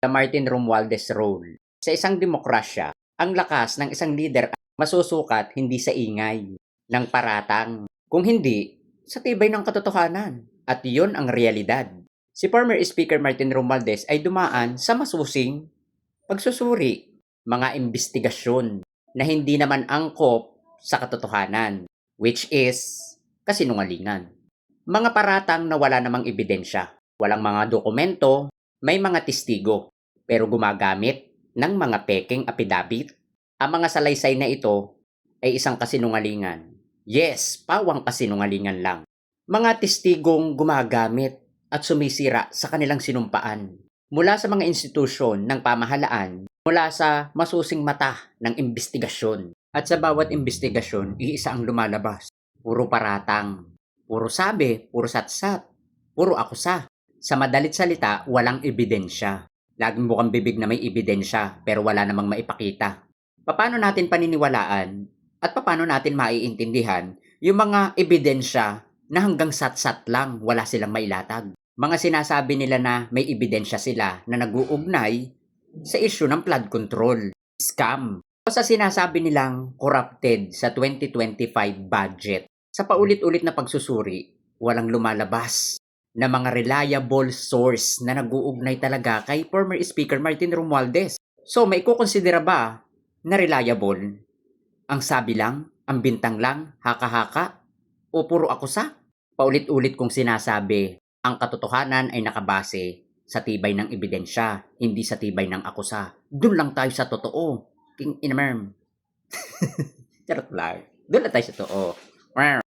the Martin Romualdez role. Sa isang demokrasya, ang lakas ng isang leader ay masusukat hindi sa ingay ng paratang, kung hindi sa tibay ng katotohanan. At iyon ang realidad. Si former Speaker Martin Romualdez ay dumaan sa masusing pagsusuri, mga investigasyon na hindi naman angkop sa katotohanan, which is kasinungalingan. Mga paratang na wala namang ebidensya, walang mga dokumento, may mga testigo, pero gumagamit ng mga pekeng apidabit. Ang mga salaysay na ito ay isang kasinungalingan. Yes, pawang kasinungalingan lang. Mga testigong gumagamit at sumisira sa kanilang sinumpaan. Mula sa mga institusyon ng pamahalaan, mula sa masusing mata ng investigasyon. At sa bawat investigasyon, iisa ang lumalabas. Puro paratang, puro sabi, puro satsat, puro akusa. Sa madalit salita, walang ebidensya. Laging bukang bibig na may ebidensya pero wala namang maipakita. Paano natin paniniwalaan at paano natin maiintindihan yung mga ebidensya na hanggang satsat lang wala silang mailatag? Mga sinasabi nila na may ebidensya sila na nag-uugnay sa issue ng flood control, scam, o sa sinasabi nilang corrupted sa 2025 budget. Sa paulit-ulit na pagsusuri, walang lumalabas na mga reliable source na nag-uugnay talaga kay former Speaker Martin Romualdez. So, may kukonsidera ba na reliable? Ang sabi lang, ang bintang lang, haka-haka, o puro akusa? Paulit-ulit kong sinasabi, ang katotohanan ay nakabase sa tibay ng ebidensya, hindi sa tibay ng akusa. Doon lang tayo sa totoo. King Inamerm. Charot lang. Doon lang tayo sa totoo.